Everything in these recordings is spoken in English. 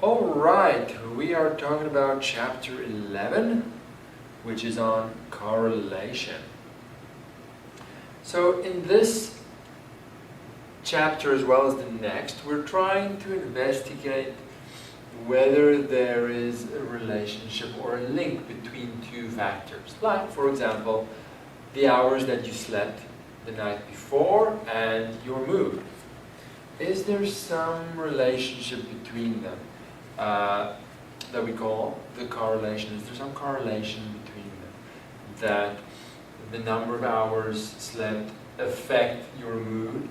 Alright, we are talking about chapter 11, which is on correlation. So in this chapter as well as the next, we're trying to investigate whether there is a relationship or a link between two factors. Like, for example, the hours that you slept the night before and your mood. Is there some relationship between them that we call the correlation? Is there some correlation between them? That the number of hours slept affect your mood,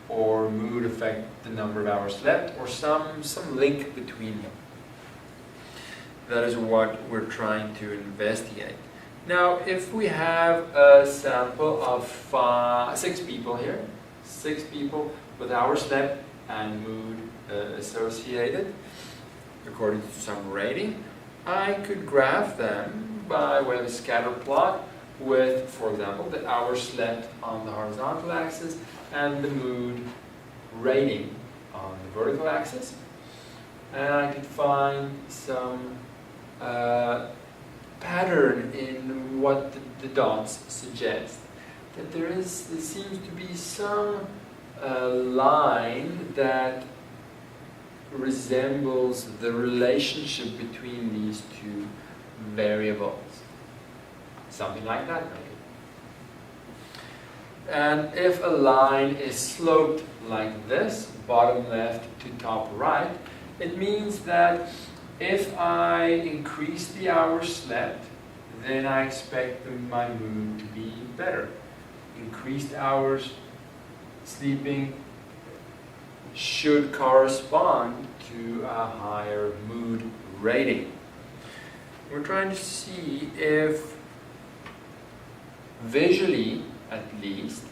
or mood affect the number of hours slept, or some link between them? That is what we're trying to investigate. Now, if we have a sample of 6 people here, 6 people with hours slept and mood associated, according to some rating, I could graph them by way of a scatter plot with, for example, the hours slept on the horizontal axis and the mood rating on the vertical axis. And I could find some pattern in what the dots suggest. That there seems to be some line that resembles the relationship between these two variables. Something like that, maybe. And if a line is sloped like this, bottom left to top right, it means that if I increase the hours slept, then I expect my mood to be better. Increased hours sleeping should correspond to a higher mood rating. We're trying to see if visually, at least,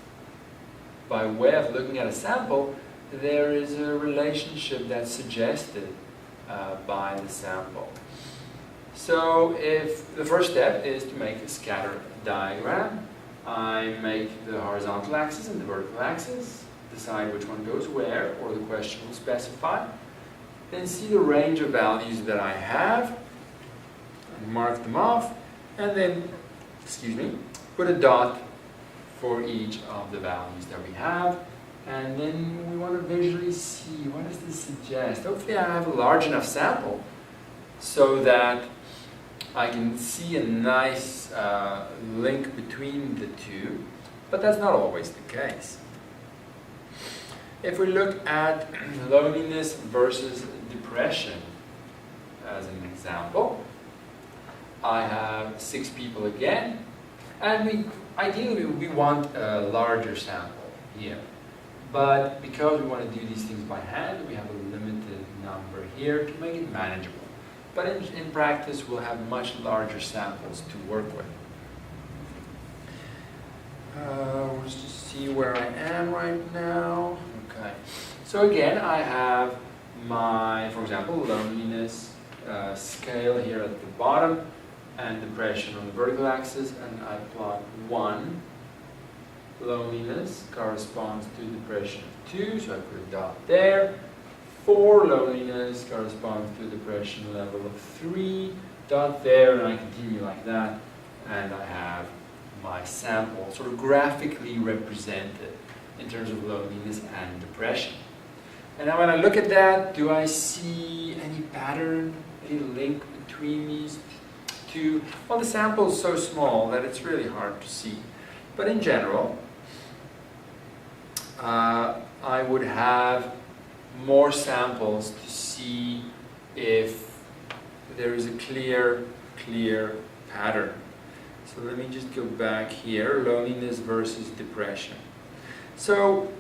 by way of looking at a sample, there is a relationship that's suggested by the sample. So if the first step is to make a scatter diagram, I make the horizontal axis and the vertical axis, decide which one goes where, or the question will specify, then see the range of values that I have, and mark them off, and then, put a dot for each of the values that we have, and then we want to visually see, what does this suggest? Hopefully I have a large enough sample so that I can see a nice link between the two, but that's not always the case. If we look at loneliness versus depression as an example, I have 6 people again, and ideally we want a larger sample here. But because we want to do these things by hand, we have a limited number here to make it manageable. But in practice, we'll have much larger samples to work with. Let's just see where I am right now. Okay. So again, I have my, for example, loneliness scale here at the bottom and depression on the vertical axis, and I plot 1. Loneliness corresponds to depression of 2, so I put a dot there. 4, loneliness corresponds to depression level of 3, dot there, and I continue like that, and I have my sample sort of graphically represented in terms of loneliness and depression. And now when I look at that, do I see any pattern, any link between these two? Well, the sample is so small that it's really hard to see. But in general, I would have more samples to see if there is a clear pattern. So let me just go back here, loneliness versus depression. So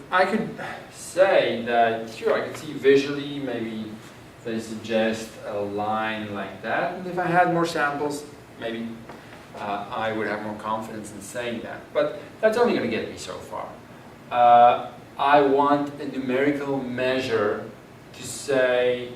I could say that, sure, I could see visually, maybe they suggest a line like that, and if I had more samples, maybe I would have more confidence in saying that. But that's only going to get me so far. I want a numerical measure to say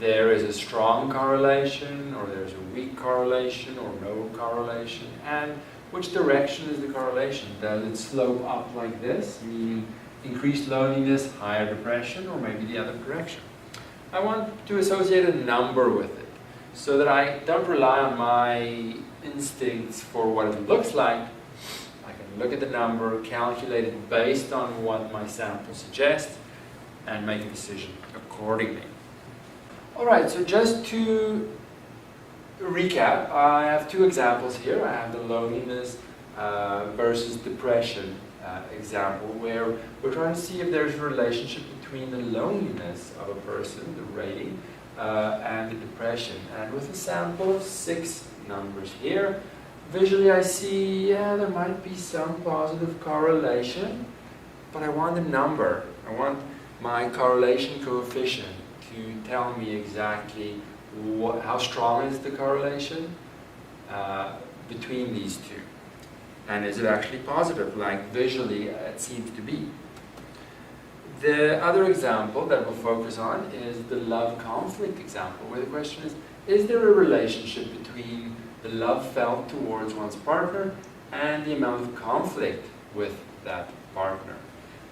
there is a strong correlation, or there's a weak correlation, or no correlation, and which direction is the correlation? Does it slope up like this, meaning increased loneliness, higher depression, or maybe the other direction? I want to associate a number with it, so that I don't rely on my instincts for what it looks like. I can look at the number, calculate it based on what my sample suggests, and make a decision accordingly. Alright, so just to recap, I have two examples here. I have the loneliness versus depression example, where we're trying to see if there's a relationship between the loneliness of a person, the rating, and the depression. And with a sample of 6 numbers here, visually I see, yeah, there might be some positive correlation, but I want a number. I want my correlation coefficient to tell me exactly how strong is the correlation between these two. And is it actually positive, like visually it seems to be. The other example that we'll focus on is the love-conflict example, where the question is there a relationship between the love felt towards one's partner and the amount of conflict with that partner?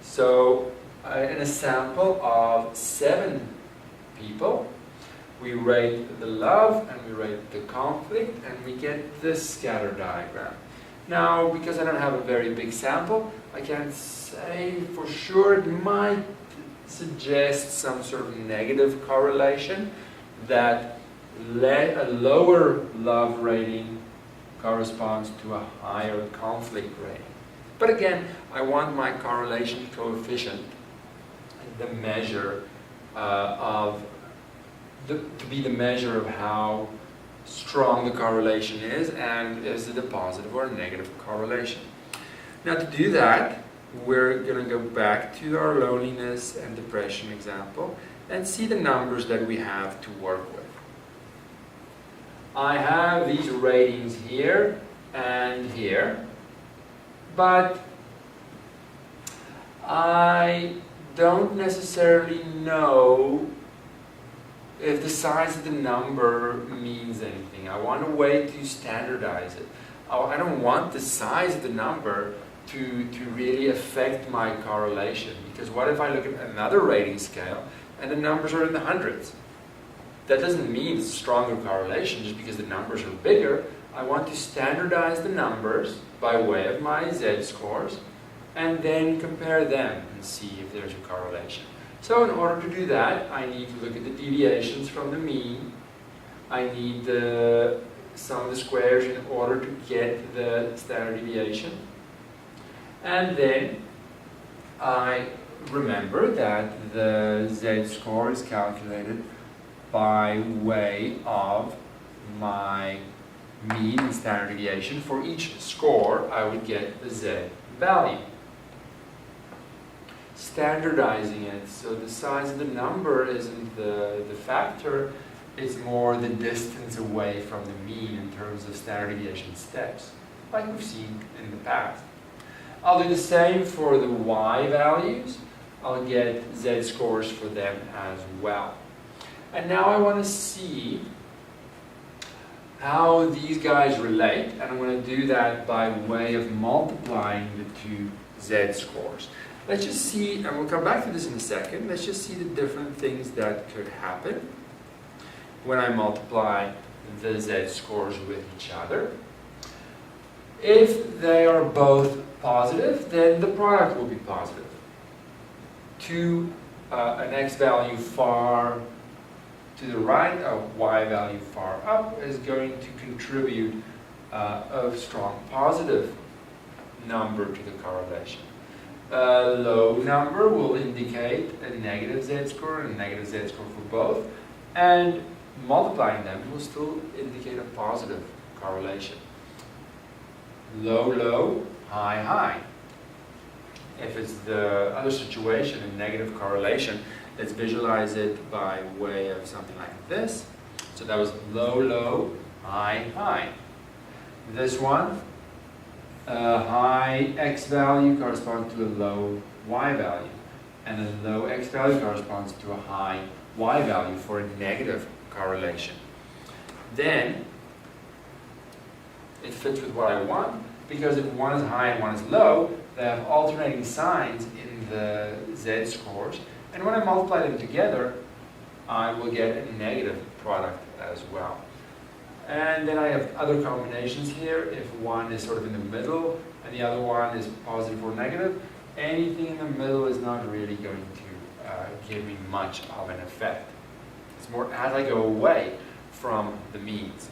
So, in a sample of 7 people, we rate the love and we rate the conflict, and we get this scatter diagram. Now, because I don't have a very big sample, I can't say for sure. It might suggest some sort of negative correlation, that a lower love rating corresponds to a higher conflict rating. But again, I want my correlation coefficient, the measure to be the measure of how strong the correlation is, and is it a positive or a negative correlation. Now, to do that, we're going to go back to our loneliness and depression example and see the numbers that we have to work with. I have these ratings here and here, but I don't necessarily know if the size of the number means anything. I want a way to standardize it. I don't want the size of the number to really affect my correlation, because what if I look at another rating scale and the numbers are in the hundreds? That doesn't mean it's a stronger correlation just because the numbers are bigger. I want to standardize the numbers by way of my z-scores and then compare them and see if there's a correlation. So in order to do that, I need to look at the deviations from the mean. I need the sum of the squares in order to get the standard deviation. And then I remember that the z-score is calculated by way of my mean and standard deviation. For each score, I would get the z value. Standardizing it, so the size of the number isn't the factor, it's more the distance away from the mean in terms of standard deviation steps, like we've seen in the past. I'll do the same for the y values. I'll get z-scores for them as well. And now I want to see how these guys relate, and I'm going to do that by way of multiplying the two z-scores. Let's just see, and we'll come back to this in a second, let's just see the different things that could happen when I multiply the z-scores with each other. If they are both positive, then the product will be positive. An x value far to the right, a y value far up is going to contribute a strong positive number to the correlation. A low number will indicate a negative z-score and a negative z-score for both, and multiplying them will still indicate a positive correlation. Low, low, high, high. If it's the other situation, a negative correlation, let's visualize it by way of something like this. So that was low, low, high, high. This one, a high x value corresponds to a low y value, and a low x value corresponds to a high y value for a negative correlation. Then it fits with what I want, because if one is high and one is low, they have alternating signs in the z-scores, and when I multiply them together, I will get a negative product as well. And then I have other combinations here. If one is sort of in the middle and the other one is positive or negative, anything in the middle is not really going to give me much of an effect. It's more as I go away from the means.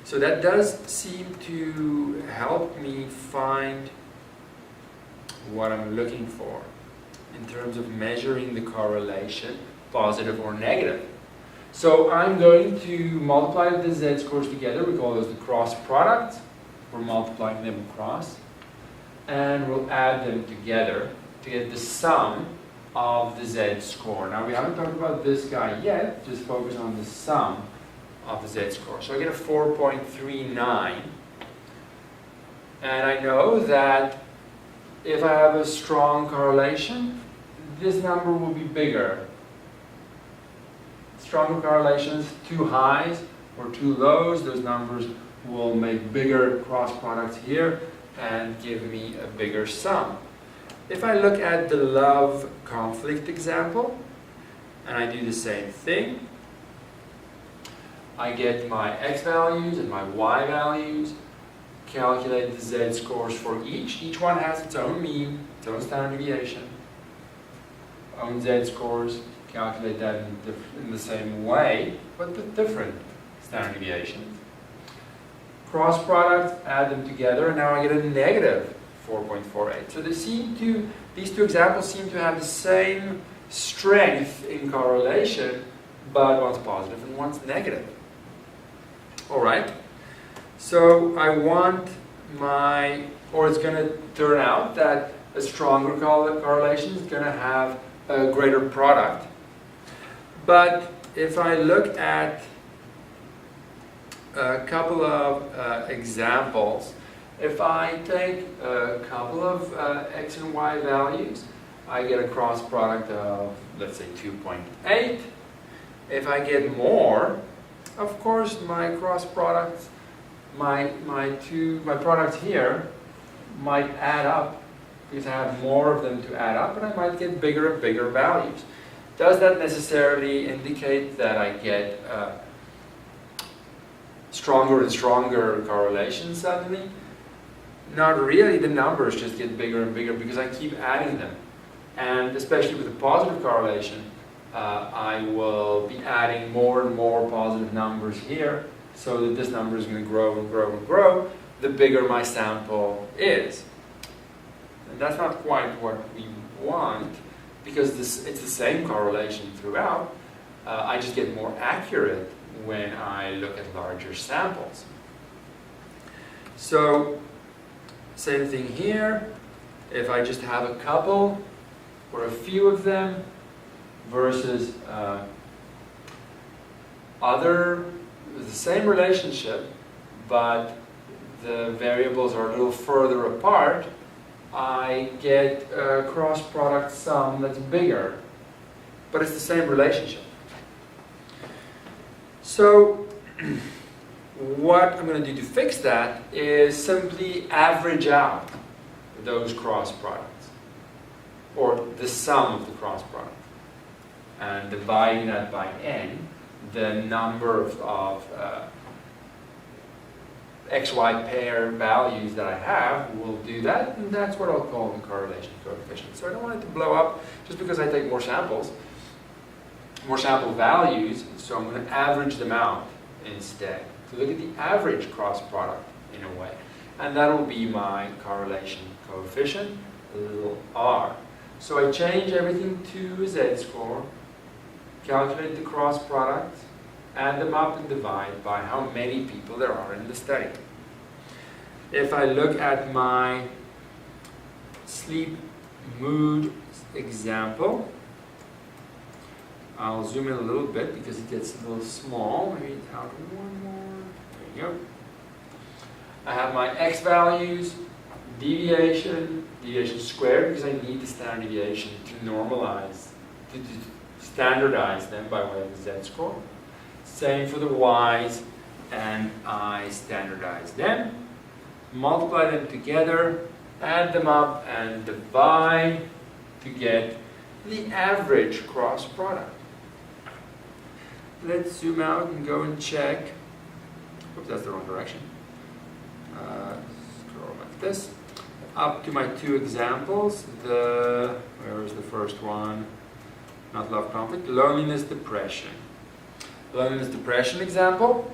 So that does seem to help me find what I'm looking for in terms of measuring the correlation, positive or negative. So I'm going to multiply the z-scores together. We call those the cross products. We're multiplying them across. And we'll add them together to get the sum of the z-score. Now we haven't talked about this guy yet, just focus on the sum of the z-score. So I get a 4.39. And I know that if I have a strong correlation, this number will be bigger. Stronger correlations, two highs or two lows, those numbers will make bigger cross products here and give me a bigger sum. If I look at the love conflict example, and I do the same thing, I get my x values and my y values, calculate the z-scores for each. Each one has its own mean, its own standard deviation, own z-scores, calculate that in the same way, but with different standard deviations. Cross products, add them together, and now I get a negative 4.48. So these two examples seem to have the same strength in correlation, but one's positive and one's negative. All right. So I want it's going to turn out that a stronger correlation is going to have a greater product. But if I look at a couple of examples, if I take a couple of x and y values, I get a cross product of, let's say, 2.8. If I get more, of course, my cross products, my products here might add up because I have more of them to add up, and I might get bigger and bigger values. Does that necessarily indicate that I get stronger and stronger correlations suddenly? Not really. The numbers just get bigger and bigger because I keep adding them. And especially with a positive correlation, I will be adding more and more positive numbers here so that this number is going to grow and grow and grow the bigger my sample is. And that's not quite what we want, because it's the same correlation throughout. I just get more accurate when I look at larger samples. So, same thing here. If I just have a couple or a few of them versus the same relationship, but the variables are a little further apart, I get a cross product sum that's bigger, but it's the same relationship. So what I'm going to do to fix that is simply average out those cross products, or the sum of the cross product, and dividing that by n, the number of XY pair values that I have will do that, and that's what I'll call the correlation coefficient. So I don't want it to blow up just because I take more samples, more sample values, so I'm going to average them out instead. So look at the average cross product in a way, and that will be my correlation coefficient, a little r. So I change everything to a z-score, calculate the cross products, add them up and divide by how many people there are in the study. If I look at my sleep mood example, I'll zoom in a little bit because it gets a little small. Maybe out one more. There you go. I have my x values, deviation squared, because I need the standard deviation to normalize, to standardize them by way of the z-score. Same for the y's, and I standardize them, multiply them together, add them up, and divide to get the average cross product. let's zoom out and go and check. Oops, that's the wrong direction. Scroll like this. Up to my two examples. Where is the first one? Not love conflict. Loneliness, depression. Loneliness, depression example.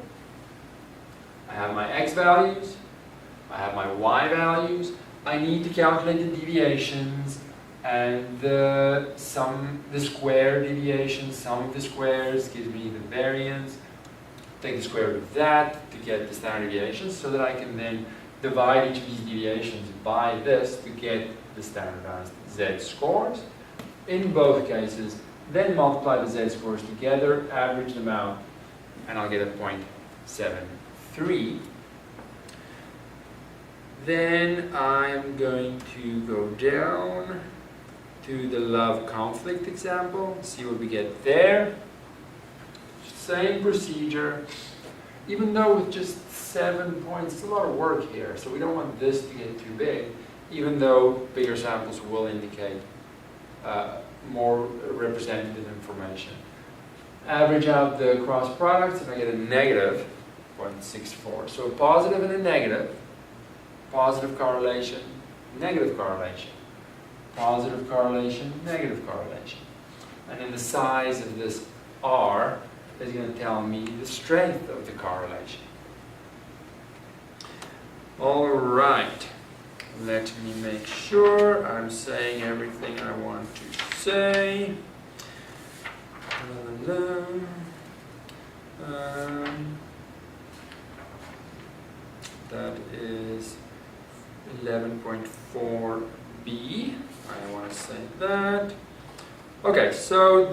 I have my x values. I have my y values. I need to calculate the deviations and the square deviation. Sum of the squares gives me the variance. Take the square root of that to get the standard deviations so that I can then divide each of these deviations by this to get the standardized z-scores in both cases. Then multiply the z-scores together, average them out, and I'll get a 0.73. Then I'm going to go down to the love conflict example, see what we get there. Same procedure, even though with just 7 points, it's a lot of work here, so we don't want this to get too big, even though bigger samples will indicate more representative information. Average out the cross products and I get a negative 0.64. So a positive and a negative, positive correlation, negative correlation, positive correlation, negative correlation. And then the size of this R is going to tell me the strength of the correlation. All right, let me make sure I'm saying everything I want to say. That is 11.4b. I want to say that. Okay, so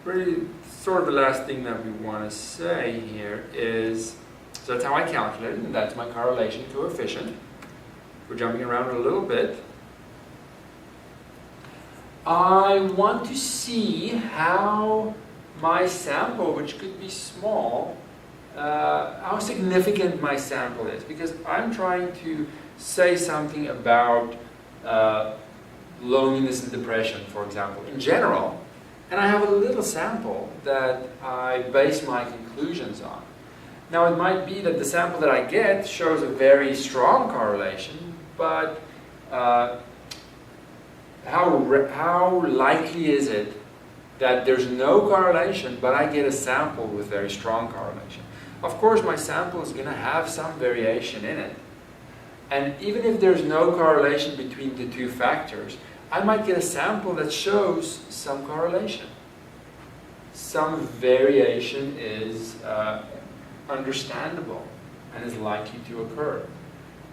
really sort of the last thing that we want to say here is, so that's how I calculate it, and that's my correlation coefficient. We're jumping around a little bit. I want to see how my sample, which could be small, how significant my sample is, because I'm trying to say something about loneliness and depression, for example, in general, and I have a little sample that I base my conclusions on. Now it might be that the sample that I get shows a very strong correlation, but how likely is it that there's no correlation, but I get a sample with very strong correlation? Of course, my sample is going to have some variation in it. And even if there's no correlation between the two factors, I might get a sample that shows some correlation. Some variation is understandable and is likely to occur.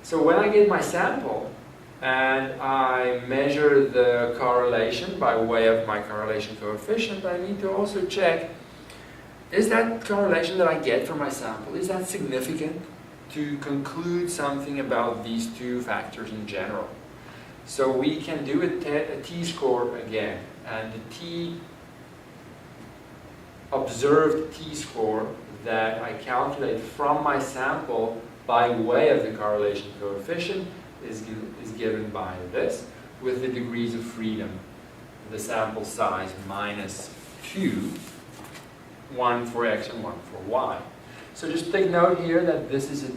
So when I get my sample and I measure the correlation by way of my correlation coefficient, I need to also check, is that correlation that I get from my sample, is that significant to conclude something about these two factors in general? So we can do a t-score again, and the observed t-score that I calculate from my sample by way of the correlation coefficient is given by this, with the degrees of freedom, the sample size minus 2, 1 for x and 1 for y. So just take note here that this is a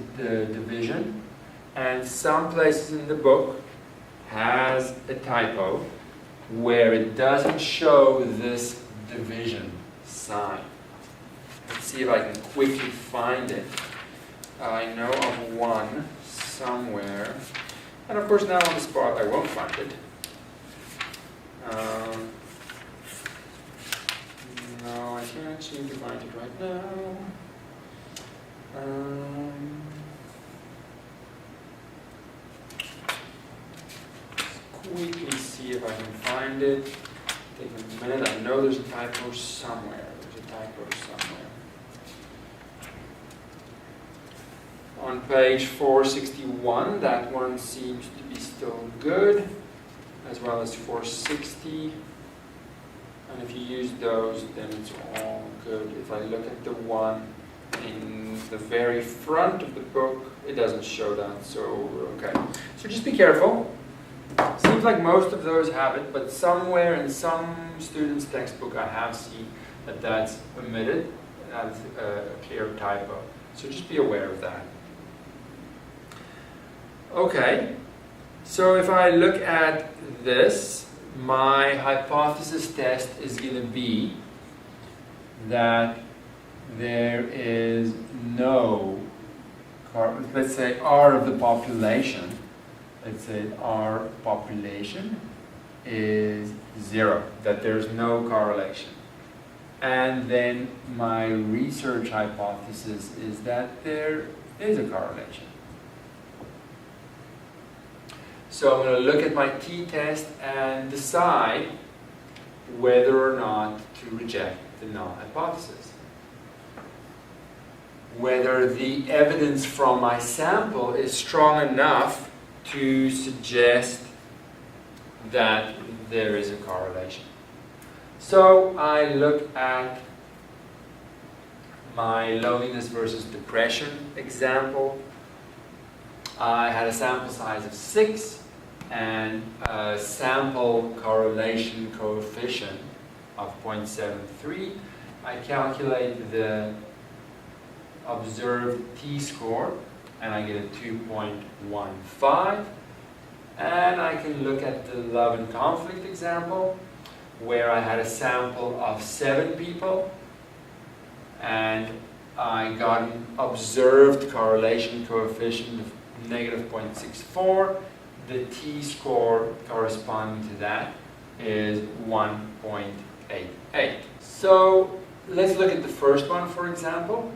division, and some places in the book has a typo where it doesn't show this division sign. Let's see if I can quickly find it. I know of one somewhere, and of course now on the spot I won't find it. No, I can't seem to find it right now. Quickly see if I can find it. Take a minute. I know there's a typo somewhere. There's a typo somewhere. On page 461, that one seems to be still good, as well as 460. And if you use those, then it's all good. If I look at the one in the very front of the book, it doesn't show that, so okay. So just be careful. Seems like most of those have it, but somewhere in some student's textbook I have seen that that's omitted. That's a clear typo. So just be aware of that. Okay, so if I look at this, my hypothesis test is going to be that there is no, let's say R of the population, let's say R population is 0, that there's no correlation. And then my research hypothesis is that there is a correlation. So I'm going to look at my t-test and decide whether or not to reject the null hypothesis. Whether the evidence from my sample is strong enough to suggest that there is a correlation. So I look at my loneliness versus depression example. I had a sample size of 6 and a sample correlation coefficient of 0.73. I calculate the observed t-score and I get a 2.15. And I can look at the love and conflict example where I had a sample of 7 people and I got an observed correlation coefficient of negative 0.64. The t-score corresponding to that is 1.88. So let's look at the first one, for example.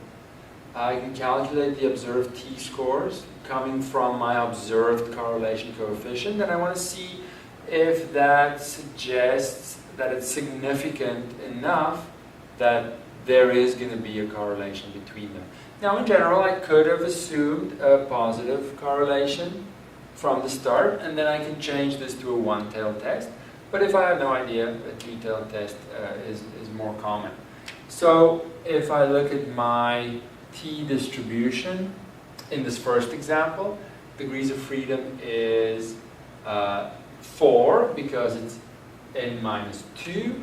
I can calculate the observed t-scores coming from my observed correlation coefficient, and I want to see if that suggests that it's significant enough that there is going to be a correlation between them. Now, in general, I could have assumed a positive correlation from the start, and then I can change this to a one-tailed test. But if I have no idea, a two-tailed test is more common. So if I look at my t-distribution in this first example, degrees of freedom is 4 because it's n minus 2.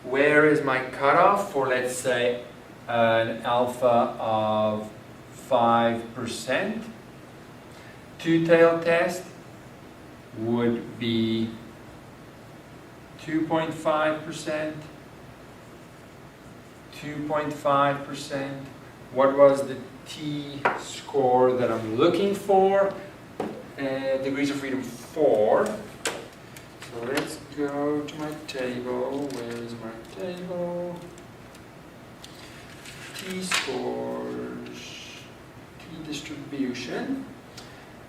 Where is my cutoff for, let's say, an alpha of 5%? Two-tailed test would be 2.5%, 2.5%. What was the t-score that I'm looking for? Degrees of freedom 4. So let's go to my table. Where is my table? T-scores, t-distribution.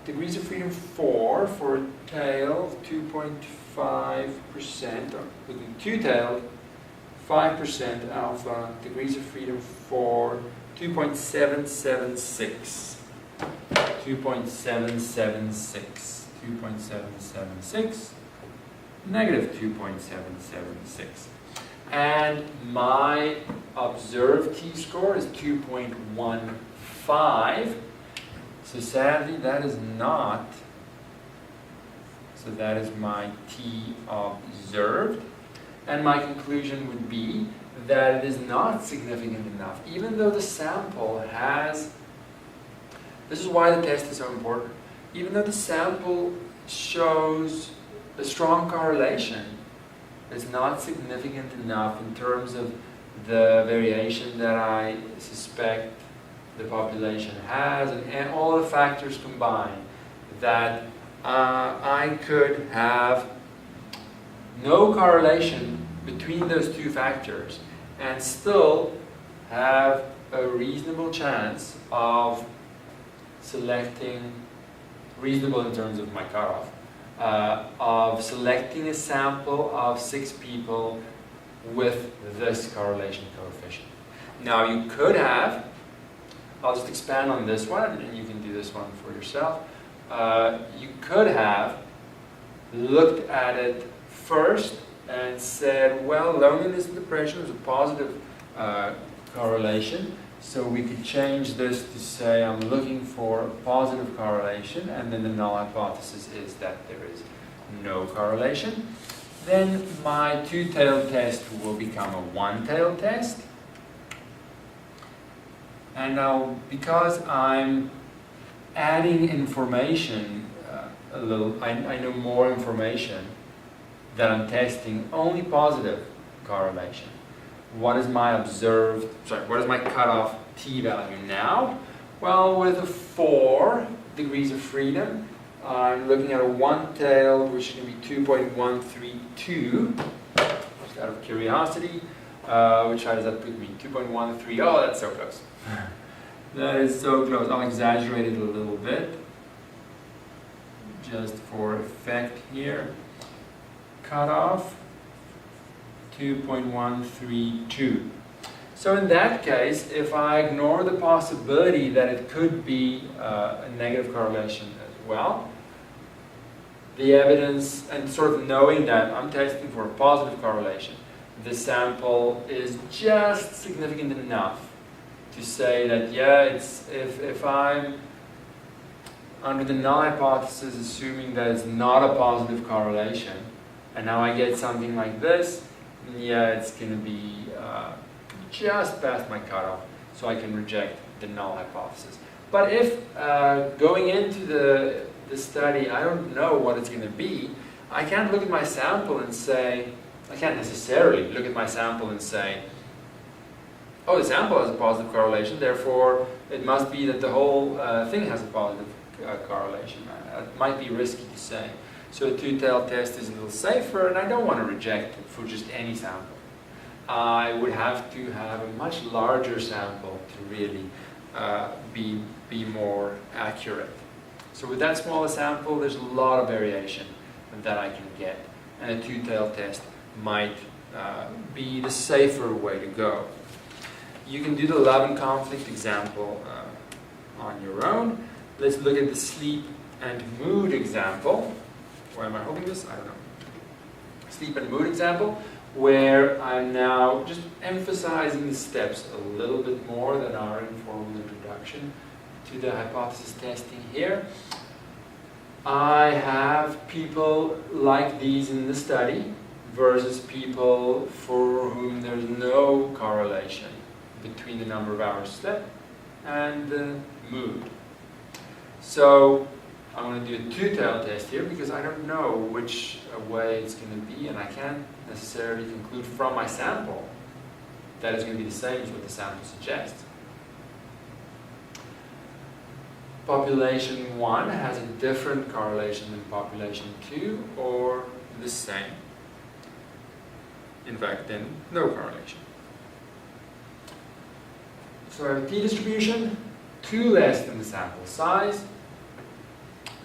Degrees of freedom 4 for a tail, 2.5%, or within two-tailed, 5% alpha. Degrees of freedom 4, 2.776. 2.776. 2.776. Negative 2.776. And my observed t-score is 2.15. So sadly, that is not. So that is my t observed. And my conclusion would be that it is not significant enough, even though the sample has. This is why the test is so important. Even though the sample shows a strong correlation, it's not significant enough in terms of the variation that I suspect the population has, and all the factors combined, that I could have no correlation between those two factors and still have a reasonable chance of selecting, reasonable in terms of my cutoff, of selecting a sample of 6 people with this correlation coefficient. Now you could have, I'll just expand on this one and you can do this one for yourself. You could have looked at it first and said, well, loneliness and depression is a positive correlation, So we could change this to say I'm looking for a positive correlation, and then the null hypothesis is that there is no correlation. Then my two-tailed test will become a one-tailed test. And now, because I'm adding information, I know more information that I'm testing only positive correlation. What is my cutoff t-value now? Well, with a 4 degrees of freedom, I'm looking at a one-tailed, which is going to be 2.132, just out of curiosity. Which how does that put me? 2.13, oh, that's so close. That is so close. I'll exaggerate it a little bit, just for effect here. Cutoff, 2.132. So in that case, if I ignore the possibility that it could be a negative correlation as well, the evidence, and sort of knowing that I'm testing for a positive correlation, the sample is just significant enough to say that, yeah, if I'm under the null hypothesis, assuming that it's not a positive correlation, and now I get something like this, yeah, it's going to be just past my cutoff, so I can reject the null hypothesis. But if going into the study, I don't know what it's going to be, I can't look at my sample and say, I can't necessarily look at my sample and say, oh, the sample has a positive correlation, therefore it must be that the whole thing has a positive correlation. It might be risky to say. So a two-tailed test is a little safer, and I don't want to reject it for just any sample. I would have to have a much larger sample to really be more accurate. So with that smaller sample, there's a lot of variation that I can get, and a two-tailed test might be the safer way to go. You can do the love and conflict example on your own. Let's look at the sleep and mood example. Where am I holding this? I don't know. Sleep and mood example, where I'm now just emphasizing the steps a little bit more than our informal introduction to the hypothesis testing here. I have people like these in the study versus people for whom there's no correlation between the number of hours slept and the mood. So I'm going to do a two-tailed test here because I don't know which way it's going to be, and I can't necessarily conclude from my sample that it's going to be the same as what the sample suggests. Population 1 has a different correlation than population 2, or the same. In fact, then no correlation. So I have a t-distribution, 2 less than the sample size.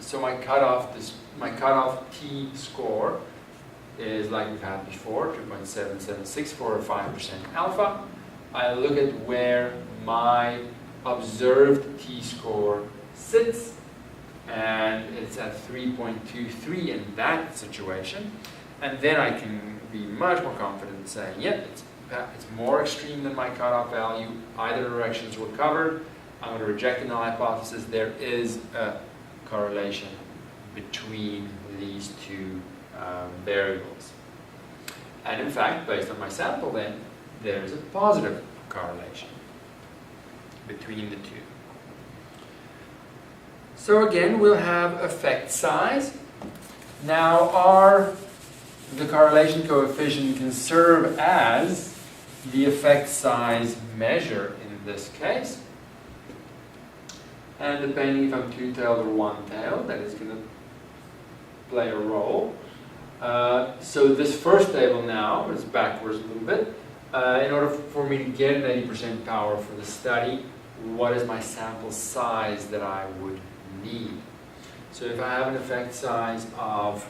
So my cutoff t-score is like we've had before, 2.776 for a 5% alpha. I look at where my observed t-score sits, and it's at 3.23 in that situation. And then I can be much more confident in saying, yep, it's more extreme than my cutoff value. Either directions were covered. I'm going to reject the null hypothesis. There is a correlation between these two variables. And in fact, based on my sample then, there's a positive correlation between the two. So again, we'll have effect size. Now the correlation coefficient can serve as the effect size measure in this case. And depending if I'm two-tailed or one-tailed, that is going to play a role. So this first table now is backwards a little bit. In order for me to get an 80% power for the study, what is my sample size that I would need? So if I have an effect size of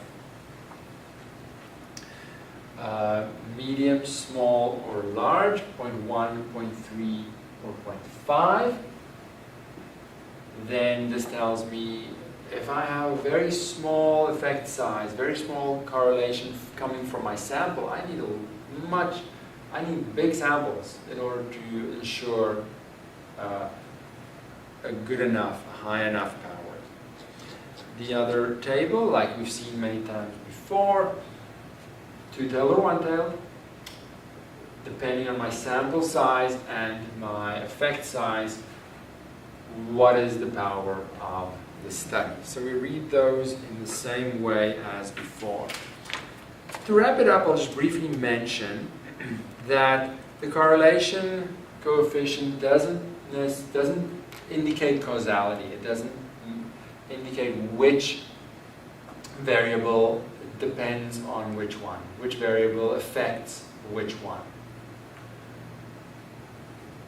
medium, small, or large, 0.1, 0.3, or 0.5, then this tells me if I have a very small effect size, very small correlation coming from my sample, I need big samples in order to ensure a good enough, a high enough power. The other table, like we've seen many times before, two-tailed or one-tailed, depending on my sample size and my effect size, what is the power of the study. So we read those in the same way as before. To wrap it up, I'll just briefly mention that the correlation coefficient doesn't indicate causality. It doesn't indicate which variable depends on which one, which variable affects which one.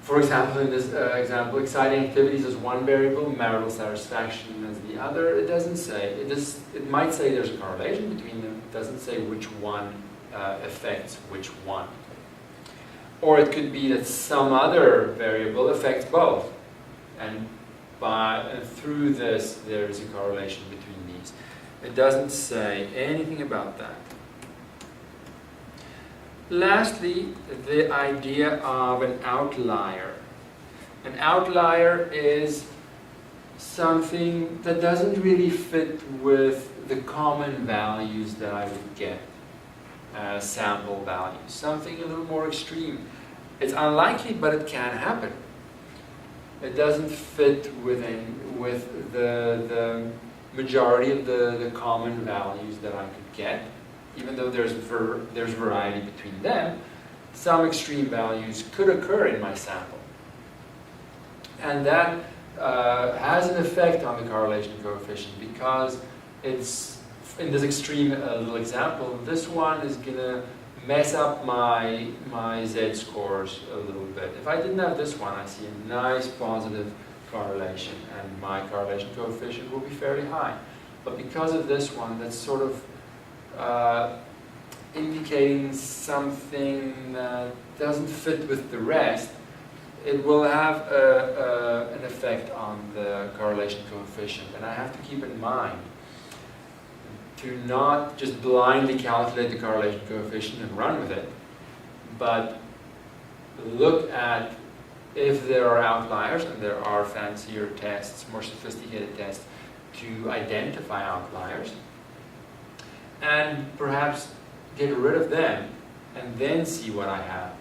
For example, in this example, exciting activities as one variable, marital satisfaction as the other. It doesn't say. It might say there's a correlation between them. It doesn't say which one affects which one. Or it could be that some other variable affects both, and through this there is a correlation between these. It doesn't say anything about that. Lastly, the idea of an outlier. An outlier is something that doesn't really fit with the common values that I would get as sample values. Something a little more extreme. It's unlikely, but it can happen. It doesn't fit with the majority of the common values that I could get. Even though there's variety between them, some extreme values could occur in my sample. And that has an effect on the correlation coefficient, because it's, in this extreme little example, this one is going to mess up my z-scores a little bit. If I didn't have this one, I see a nice positive correlation, and my correlation coefficient will be fairly high. But because of this one, that's sort of indicating something that doesn't fit with the rest, it will have an effect on the correlation coefficient. And I have to keep in mind to not just blindly calculate the correlation coefficient and run with it, but look at if there are outliers, and there are fancier tests, more sophisticated tests to identify outliers, and perhaps get rid of them and then see what I have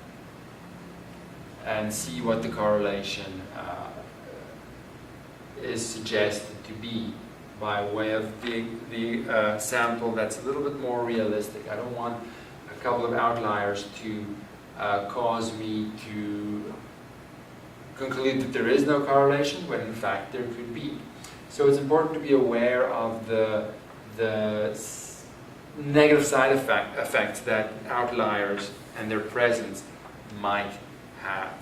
and see what the correlation is suggested to be by way of the sample that's a little bit more realistic. I don't want a couple of outliers to cause me to conclude that there is no correlation when in fact there could be. So it's important to be aware of the negative side effects that outliers and their presence might have.